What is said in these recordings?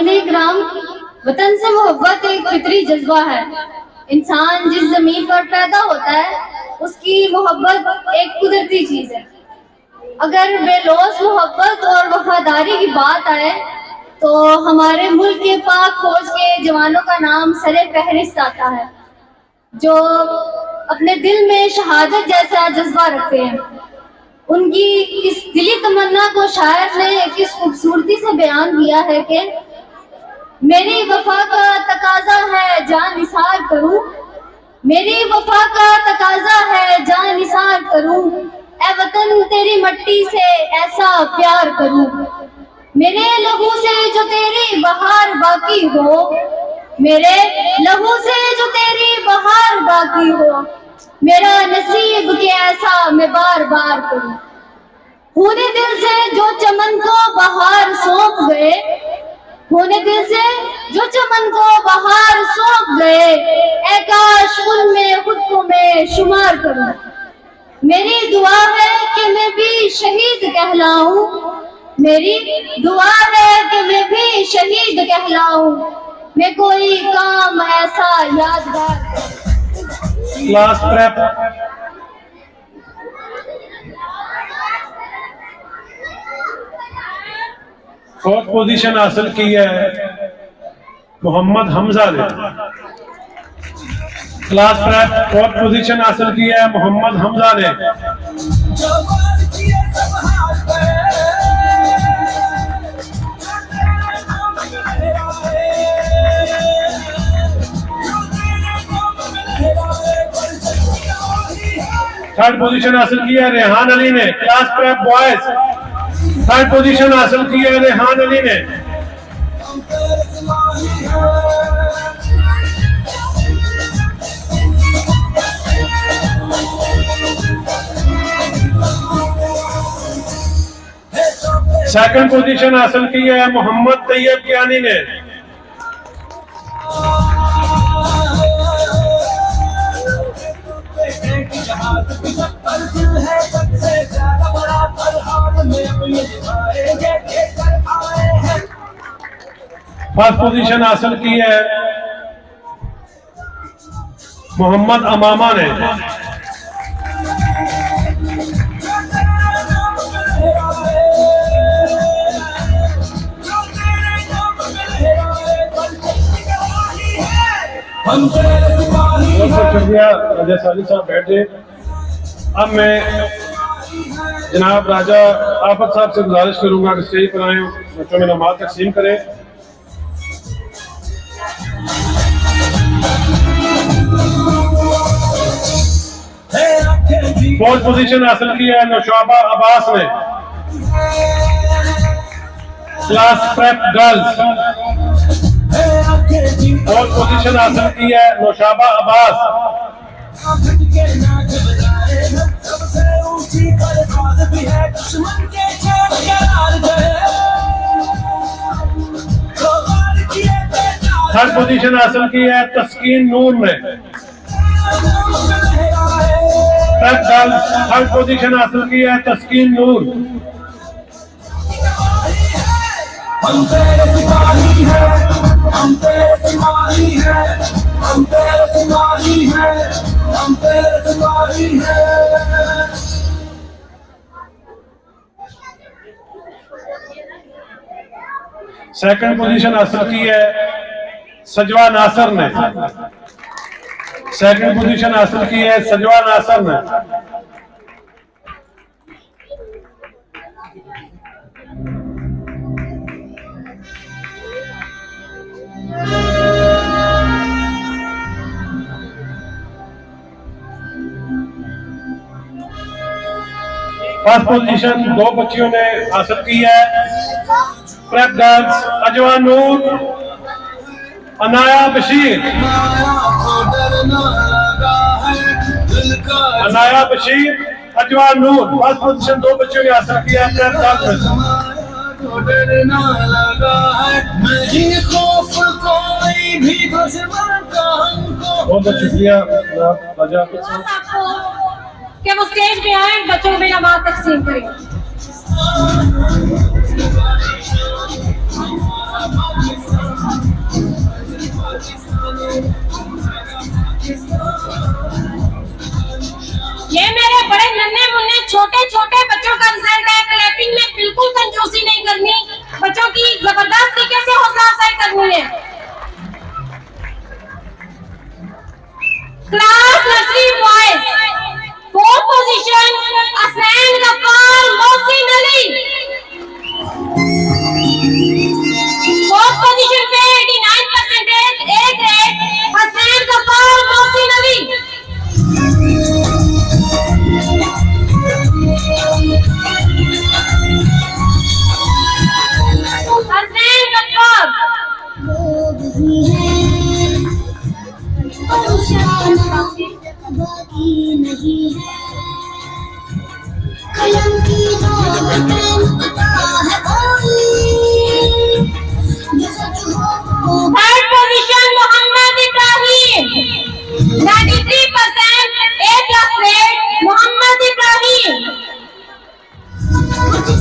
सामईन इकराम, वतन से मोहब्बत एक फितरी जज्बा है। इंसान जिस जमीन पर पैदा होता है उसकी मोहब्बत एक कुदरती चीज है। अगर बेलौस मोहब्बत और वफादारी की बात आए तो हमारे मुल्क के पाक फौज के जवानों का नाम सरे फहरिस्त आता है, जो अपने दिल में शहादत जैसा जज्बा रखते हैं। उनकी इस दिली तमन्ना को शायर ने किस खूबसूरती से बयान किया है कि मेरी वफा का तकाजा है जान निसार करूं, मेरी वफा का तकाजा है जान निसार करूं, ए वतन तेरी मट्टी से ऐसा प्यार करूं। मेरे लहू से जो तेरी बहार बाकी हो, मेरे लहू से जो तेरी बहार बाकी हो, मेरा नसीब के ऐसा मैं बार बार करूं। खूने दिल से जो चमन को बहार सौंप गए, खूने दिल से जो चमन को बहार सौंप गए, ऐ काश उनमें खुद को मैं शुमार करूं। मेरी दुआ है कि मैं भी शहीद कहलाऊं, मेरी दुआ है कि मैं भी शहीद कहलाऊं, मैं कोई काम ऐसा यादगार। क्लास प्रेप फोर्थ पोजीशन हासिल की है मोहम्मद हमजा ने। क्लास प्रेप फोर्थ पोजीशन हासिल की है मोहम्मद हमजा ने। थर्ड पोजीशन हासिल की है रेहान अली ने। Class prep boys third position हासिल की है रेहान अली ने। सेकंड पोजीशन हासिल की है मोहम्मद तैयब कियानी ने। फर्स्ट पोजीशन हासिल की है मोहम्मद अमामा ने। शुक्रिया राजा साली साहब, बैठे। अब मैं जनाब राजा आफत साहब से गुजारिश करूंगा कि स्टेज पर आए, बच्चों में नमाज तकसीम करें। फोर्थ पोजीशन हासिल की है नौशाबा अब्बास ने। Class prep girls fourth position हासिल की है नौशाबा अब्बास। थर्ड पोजीशन हासिल की है तस्कीन नूर ने। थर्ड पोजीशन हासिल की है तस्कीन नूर। हम तेरे सिपाही हैं, हम तेरे सिपाही हैं, हम तेरे सिपाही हैं, हम तेरे सिपाही हैं। सेकंड पोजीशन हासिल की है सजवा नासर ने। सेकंड पोजीशन हासिल की है सजवा नासर ने। फर्स्ट पोजीशन दो बच्चियों ने हासिल की है प्रेप गर्ल्स अजवा नूर अनाया बशीर। अनाया बशीर अजवा नूर फर्स्ट पोजीशन दो बच्चियों ने हासिल किया प्रेप गर्ल्स में। बहुत बहुत शुक्रिया राजा कि वो स्टेज पे आए, बच्चों में नमाज तकसीम करें। छोटे छोटे बच्चों का रिजल्ट है। क्लैपिंग में बिल्कुल कंजूसी नहीं करनी, बच्चों की जबरदस्त तरीके से हौसला अफजाई करनी है। Class nursery boys, 4th position Asnain Gaffar Mohsin Ali. 4th position पे 89% A ग्रेड असनैन गफ्फार मोहसिन अली। असनैन गफ्फार नहीं है कलम की third position Mohammad Ibrahim, 93% A+ grade Mohammad Ibrahim. मुझे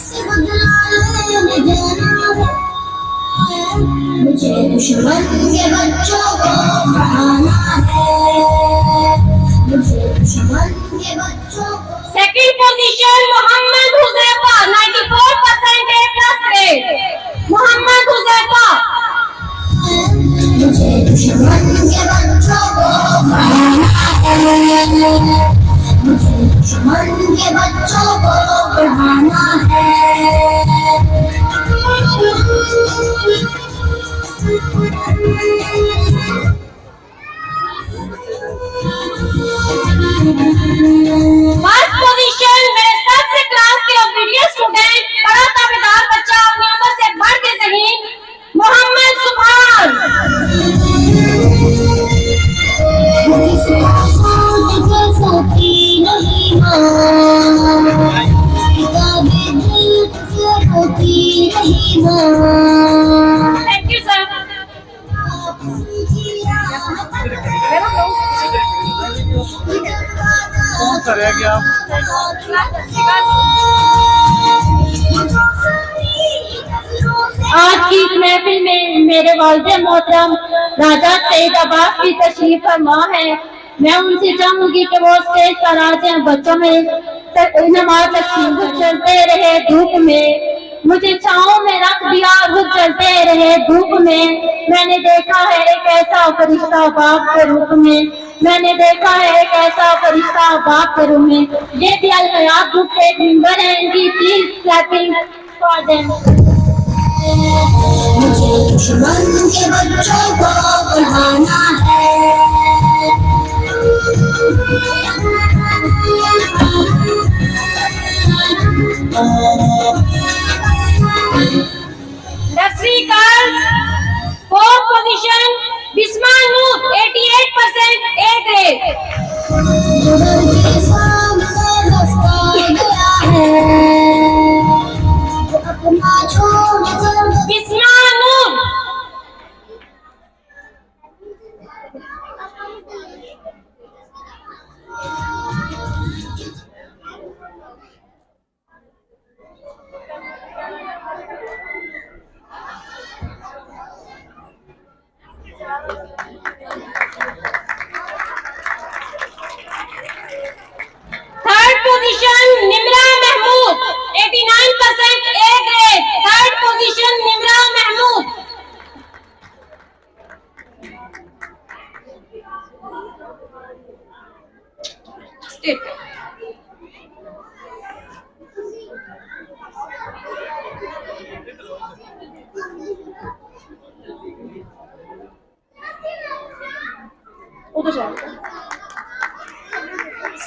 से बदला लेने जाना है, मुझे दुश्मन के बच्चों को पढ़ाना है, मुझे दुश्मन के बच्चों को। Second position Mohammad Huzaifa, 94% A+ grade Mohammad Huzaifa. मुझे दुश्मन के बच्चों को पढ़ाना है, मुझे दुश्मन के बच्चों को पढ़ाना है। फर्स्ट पोजीशन मेरे सबसे क्लास के ओबीडियंट स्टूडेंट, बड़ा ताबेदार बच्चा, अपनी उम्र से बढ़ के ज़हीन, मोहम्मद सुभान। Thank you sir. कौन सा रह गया? आज की इस महफिल में मेरे वालिद मोहतरम राजा सईद अब्बास की तशरीफ फरमा है। मैं उनसे चाहूंगी कि वो स्टेज पर आ जाएं। बच्चों में नमाज तकसीम चलते रहे धूप में, मुझे छाँव में रख दिया वो चलते रहे धूप में। मैंने देखा है एक ऐसा फरिश्ता बाप के रूप में, मैंने देखा है एक ऐसा फरिश्ता बाप के रूप में। ये भी अल हयात ग्रुप के एक मेंबर हैं, इनकी प्लीज क्लैपिंग फॉर देम। मुझे दुश्मन के बच्चों को पढ़ाना है, nursery girls, 4th position Bisma Noor, 88% A grade. के सामने रास्ता गया है, अपना छोड़ कर Bisma Noor. Third position Nimra Mahmood, 89% A grade. Third position Nimra Mahmood.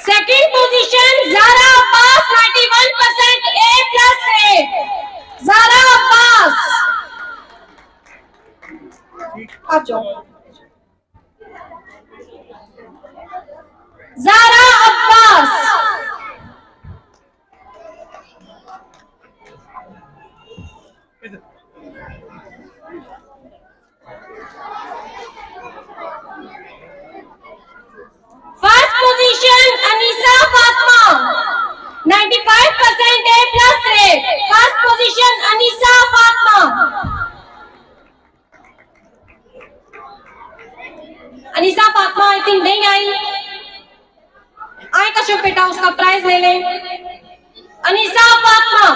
Second position Zara Abbas, 91% A+ grade. Zara Abbas, आ जाओ। Zara Abbas, first position Anisa Fatima, 95% A+ grade. First position Anisa Fatima. Anisa Fatima I think नहीं आई। आए कश्यप बेटा उसका प्राइज ले लें। अनीसा फातिमा।